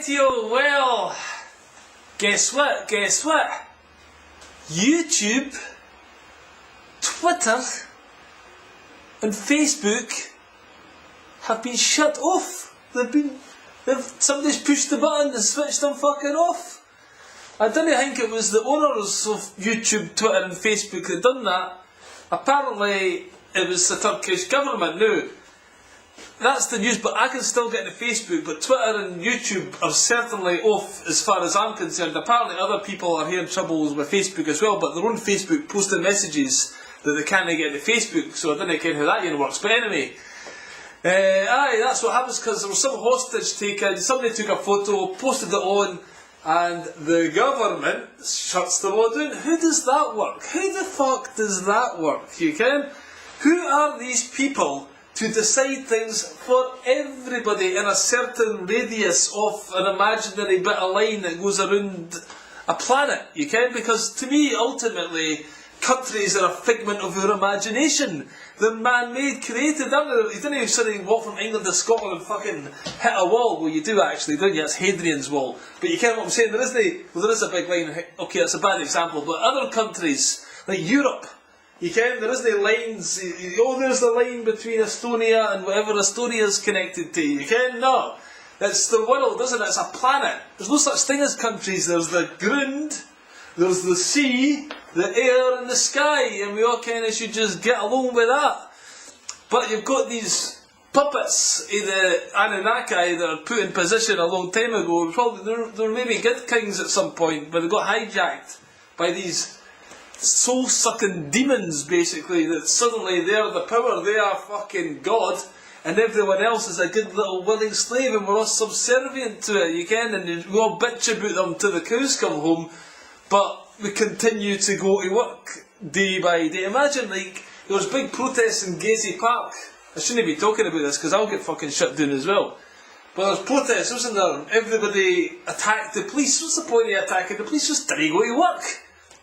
Rightio, well, guess what? YouTube, Twitter, and Facebook have been shut off. Somebody's pushed the button and switched them fucking off. I didn't think it was the owners of YouTube, Twitter and Facebook that done that. Apparently it was the Turkish government. Now, that's the news, but I can still get into Facebook, but Twitter and YouTube are certainly off as far as I'm concerned. Apparently other people are having troubles with Facebook as well, but their own Facebook posting messages that they can't get into Facebook, so I don't know how that even works. But anyway, that's what happens, because there was some hostage taken, somebody took a photo, posted it on, and the government shuts them all down. How does that work? How the fuck does that work, you can? Who are these people to decide things for everybody in a certain radius of an imaginary bit of line that goes around a planet, you can? Because to me, ultimately, countries are a figment of our imagination. They're man-made, created, aren't they? You don't even suddenly walk from England to Scotland and fucking hit a wall. Well, you do actually, don't you? It's Hadrian's Wall. But you get what I'm saying? There is a big line. Okay, that's a bad example. But other countries, like Europe, you can, there isn't lines. Oh, there's the line between Estonia and whatever Estonia's connected to. You can? No. It's the world, isn't it? It's a planet. There's no such thing as countries. There's the ground, there's the sea, the air and the sky, and we all kind of should just get along with that. But you've got these puppets of the Anunnaki that are put in position a long time ago. Probably they were maybe good kings at some point, but they got hijacked by these soul-sucking demons, basically, that suddenly they're the power, they are fucking God, and everyone else is a good little willing slave, and we're all subservient to it, you can, and we all bitch about them till the cows come home, but we continue to go to work day by day. Imagine, like, there was big protests in Gezi Park. I shouldn't be talking about this because I'll get fucking shut down as well. But there was protests, wasn't there? Everybody attacked the police. What's the point of attacking the police? Just didn't go to work.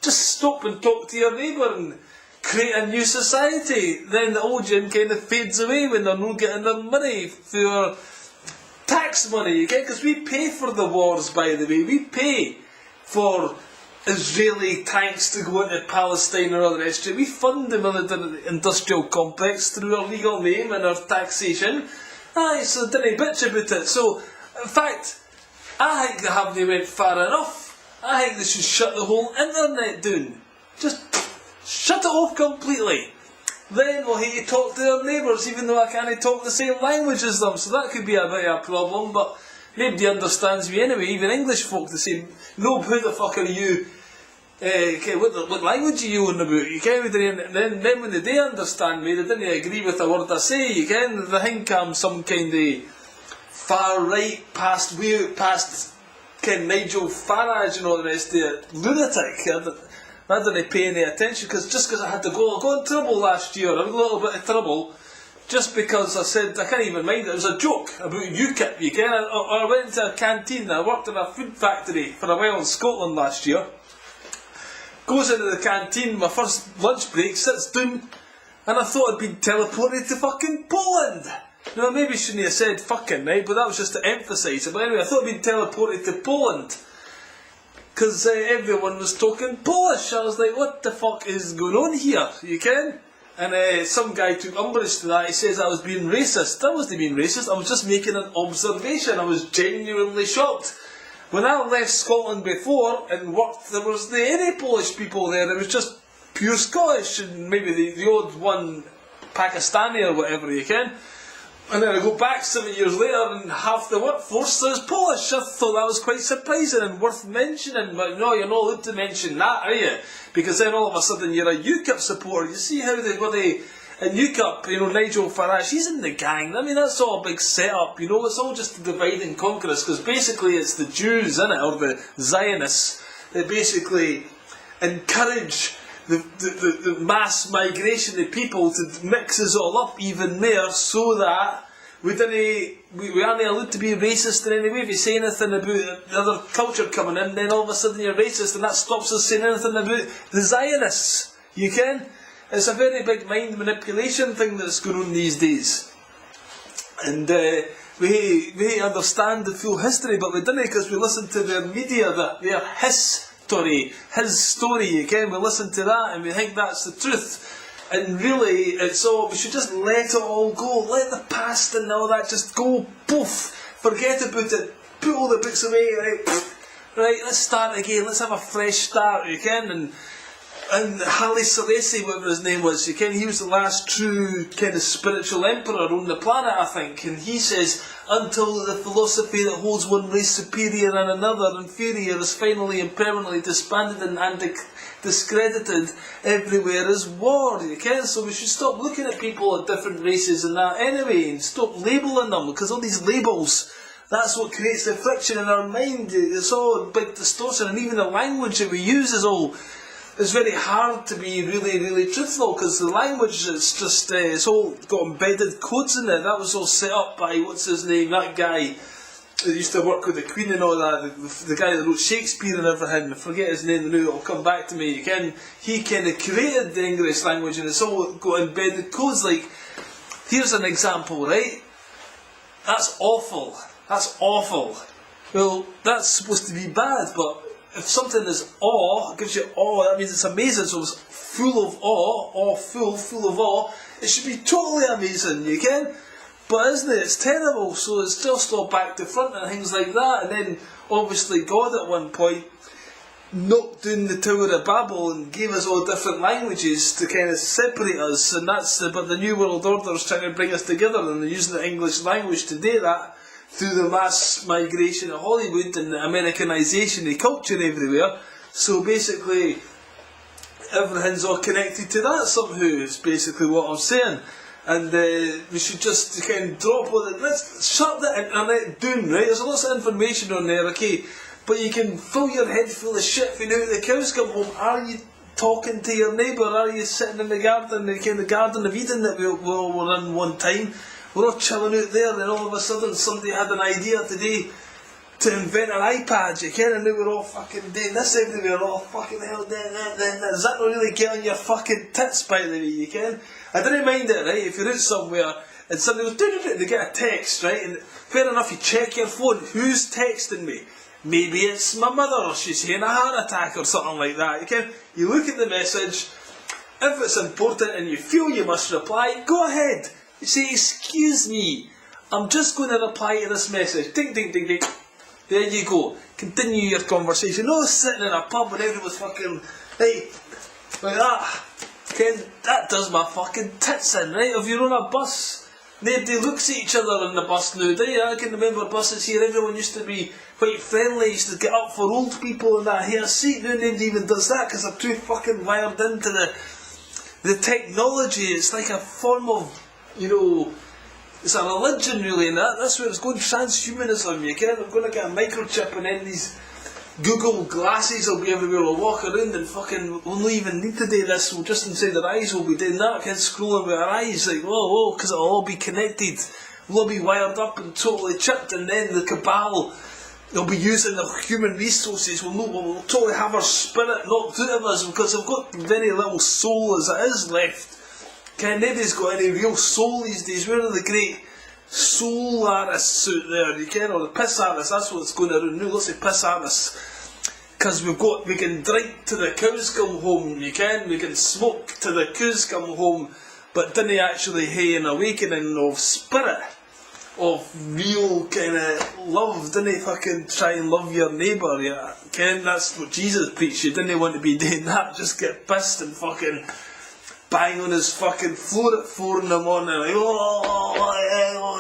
Just stop and talk to your neighbour and create a new society. Then the old gym kind of fades away when they're not getting their money for tax money, you get? Because we pay for the wars, by the way. We pay for Israeli tanks to go into Palestine or other history. We fund the military industrial complex through our legal name and our taxation. Aye, so didn't bitch about it. So, in fact, I think they haven't went far enough. I think they should shut the whole internet down. Just shut it off completely. Then we'll have to talk to our neighbours, even though I can't talk the same language as them. So that could be a bit of a problem, but nobody understands me anyway. Even English folk, they say, Nob, who the fuck are you? What language are you on about? You can, then when they do understand me, they didn't agree with a word I say. You can, they think I'm some kind of far right, past Ken Nigel Farage and all the rest of it, lunatic. I didn't pay any attention just because I had to go. I got in trouble last year. I had a little bit of trouble just because I said I can't even mind it. It was a joke about UKIP. You can. I went into a canteen. I worked in a food factory for a while in Scotland last year. Goes into the canteen, my first lunch break, sits down, and I thought I'd been teleported to fucking Poland. Now, I maybe shouldn't have said fucking, right, but that was just to emphasise it. But anyway, I thought I'd been teleported to Poland, because everyone was talking Polish. I was like, what the fuck is going on here, you can? And some guy took umbrage to that. He says I was being racist. I wasn't being racist, I was just making an observation. I was genuinely shocked. When I left Scotland before and worked, there wasn't any Polish people there. It was just pure Scottish and maybe the odd one Pakistani or whatever, you can. And then I go back 7 years later and half the workforce is Polish. I thought that was quite surprising and worth mentioning. But no, you're not allowed to mention that, are you? Because then all of a sudden you're a UKIP supporter. You see how they got in UKIP, Nigel Farage, he's in the gang. I mean, that's all a big setup, it's all just a divide and conquer us, because basically it's the Jews, innit, or the Zionists, that basically encourage the mass migration of people to mix us all up even more, so that we aren't allowed to be racist in any way. If you say anything about the other culture coming in, then all of a sudden you're racist, and that stops us saying anything about the Zionists, you can? It's a very big mind manipulation thing that's going on these days. And we understand the full history, but we didn't because we listened to their media, their history, his story, you can. We listen to that and we think that's the truth. And really, it's all, we should just let it all go. Let the past and all that just go, poof. Forget about it. Put all the books away, right, let's start again. Let's have a fresh start, you can. And Haile Selassie, whatever his name was, you can, he was the last true kind of spiritual emperor on the planet, I think. And he says, until the philosophy that holds one race superior and another inferior is finally and permanently disbanded and discredited, everywhere is war, you can. So we should stop looking at people of different races and that anyway, and stop labelling them, because all these labels, that's what creates the friction in our mind. It's all a big distortion, and even the language that we use is all, it's very hard to be really, really truthful, because the language is just, it's all got embedded codes in it. That was all set up by, what's his name, that guy that used to work with the Queen and all that, the guy that wrote Shakespeare and everything, I forget his name now, it'll come back to me again. He kind of created the English language, and it's all got embedded codes. Like, here's an example, right? That's awful. That's awful. Well, that's supposed to be bad, but if something is awe, gives you awe, that means it's amazing. So it's full of awe, full of awe. It should be totally amazing, you can? But isn't it? It's terrible. So it's just all back to front and things like that. And then obviously God at one point knocked down the Tower of Babel and gave us all different languages to kind of separate us. And but the New World Order is trying to bring us together, and they're using the English language to do that, through the mass migration of Hollywood and the Americanisation of culture everywhere. So basically, everything's all connected to that somehow, is basically what I'm saying. And we should just kind of drop all that. Let's shut the internet down, right? There's lots of information on there, okay? But you can fill your head full of shit when the cows come home. Are you talking to your neighbour? Are you sitting in the garden, the kind of Garden of Eden that we all were in one time? We're all chilling out there, and all of a sudden somebody had an idea today to invent an iPad, you can, and now we're all fucking doing this everywhere, all fucking hell, does that not really get on your fucking tits, by the way, you can? I didn't mind it, right, if you're out somewhere, and somebody goes, do, they get a text, right, and fair enough, you check your phone, who's texting me? Maybe it's my mother, or she's having a heart attack, or something like that, you can? You look at the message, if it's important and you feel you must reply, go ahead. You say, excuse me, I'm just going to reply to this message. Ding, ding, ding, ding. There you go. Continue your conversation. No sitting in a pub and everyone's fucking, right, like that. Ken, that does my fucking tits in, right? If you're on a bus, nobody looks at each other on the bus now, do you? I can remember buses here, everyone used to be quite friendly, used to get up for old people in that here seat. Now nobody even does that because they're too fucking wired into the technology. It's like a form of, you know, it's a religion really, and that's where it's going, transhumanism, you can. I'm going to get a microchip, and then these Google glasses will be everywhere, we'll walk around and fucking, we'll not even need to do this, we'll just inside our eyes, we'll be doing that, kids scrolling with our eyes, like, whoa, because it'll all be connected, we'll all be wired up and totally chipped, and then the cabal, they'll be using the human resources, we'll totally have our spirit knocked out of us, because they've got very little soul as it is left. Nobody's got any real soul these days. Where are the great soul artists out there, you can, or the piss artists? That's what's going around now, lots of piss artists. Because we can drink to the cows come home, you can, we can smoke to the cows come home, but didn't actually have an awakening of spirit, of real kind of love. Didn't fucking try and love your neighbour, yeah, Ken, that's what Jesus preached. You didn't want to be doing that, just get pissed and fucking bang on his fucking floor at 4 in the morning, like,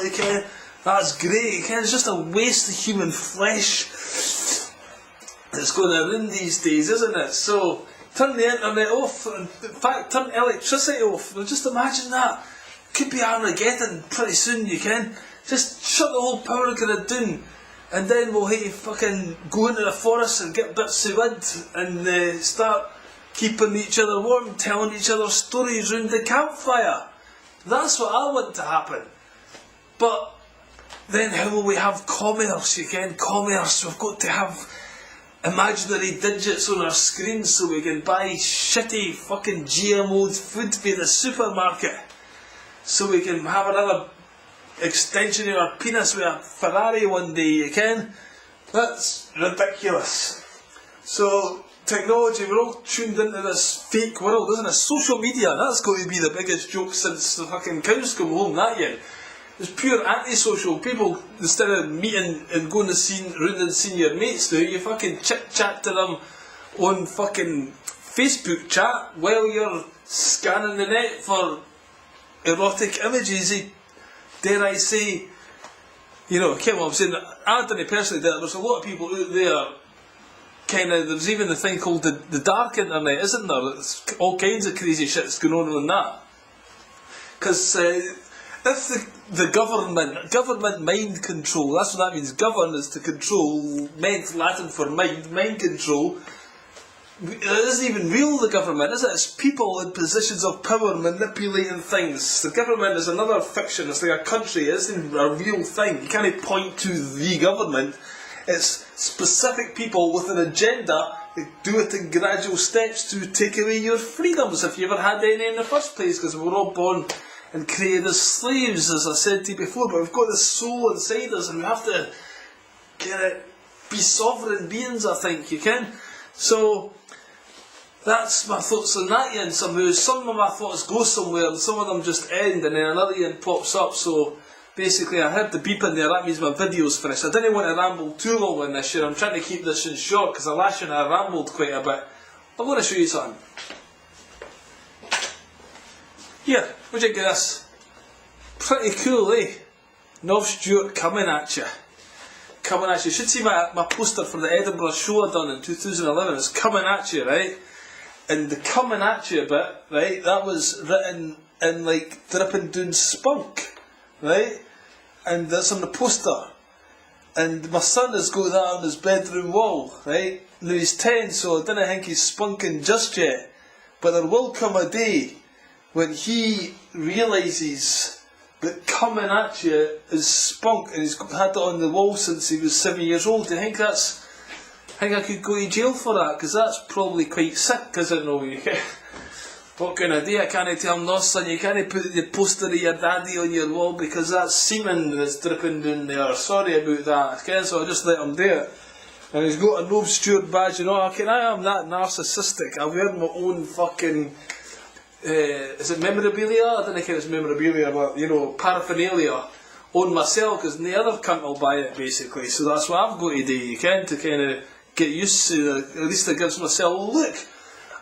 you can, that's great, you can, it's just a waste of human flesh that's going around these days, isn't it? So, turn the internet off, in fact, turn electricity off, just imagine that, could be Armageddon pretty soon, you can, just shut the whole power grid down, and then we'll have to fucking go into the forest and get bits of wood, and start keeping each other warm, telling each other stories round the campfire. That's what I want to happen. But then how will we have commerce? Again, commerce. We've got to have imaginary digits on our screens so we can buy shitty fucking GMO'd food for the supermarket. So we can have another extension of our penis with a Ferrari one day, you ken? That's ridiculous. So, technology, we're all tuned into this fake world, isn't it? Social media, that's going to be the biggest joke since the fucking cows come home that year. It's pure anti-social. People, instead of meeting and going to round and seeing your mates now, you fucking chit-chat to them on fucking Facebook chat while you're scanning the net for erotic images. Dare I say, you know, I'm saying, I didn't personally do it, there's a lot of people out there, there's even the thing called the dark internet, isn't there? There's all kinds of crazy shit's going on that. Because if the government mind control, that's what that means. Govern is to control, Latin for mind control. It isn't even real, the government, is it? It's people in positions of power manipulating things. The government is another fiction, it's like a country, it isn't a real thing. You can't point to the government. It's specific people with an agenda that do it in gradual steps to take away your freedoms, if you ever had any in the first place, because we were all born and created as slaves, as I said to you before, but we've got this soul inside us and we have to be sovereign beings, I think, you can. So, that's my thoughts on that yin somehow. Some of my thoughts go somewhere and some of them just end and then another yin pops up. So basically I heard the beep in there, that means my video's finished. I didn't want to ramble too long on this year. I'm trying to keep this in short because last year I rambled quite a bit. I'm going to show you something. Here, what do you think of this? Pretty cool, eh? Nob Stewart coming at you. Coming at you. You should see my poster for the Edinburgh show I done in 2011. It's coming at you, right? And the coming at you bit, right, that was written in like dripping down spunk, right? And that's on the poster. And my son has got that on his bedroom wall, right? Now he's 10, so I don't think he's spunking just yet. But there will come a day when he realises that coming at you is spunk, and he's had it on the wall since he was 7 years old. Do you think that's... I think I could go to jail for that, because that's probably quite sick, isn't it? What can I do? I can't tell him, no son, you can't put the poster of your daddy on your wall because that's semen that's dripping down there. Sorry about that, okay? So I just let him do it. And he's got a Nob Stewart badge, you know, I am that narcissistic. I wear my own fucking, is it memorabilia? I don't think it's memorabilia, but, you know, paraphernalia on myself, because the other cunt will buy it, basically. So that's what I've got to do, you can, to kind of get used to, at least it gives myself, oh look,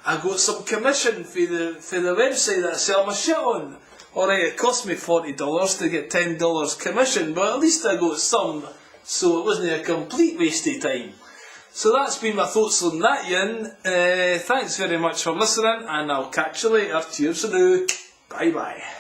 I got some commission for the website that I sell my shit on. Alright, it cost me $40 to get $10 commission, but at least I got some, so it wasn't a complete waste of time. So that's been my thoughts on that, yin. Thanks very much for listening, and I'll catch you later. Cheers for now. Bye bye.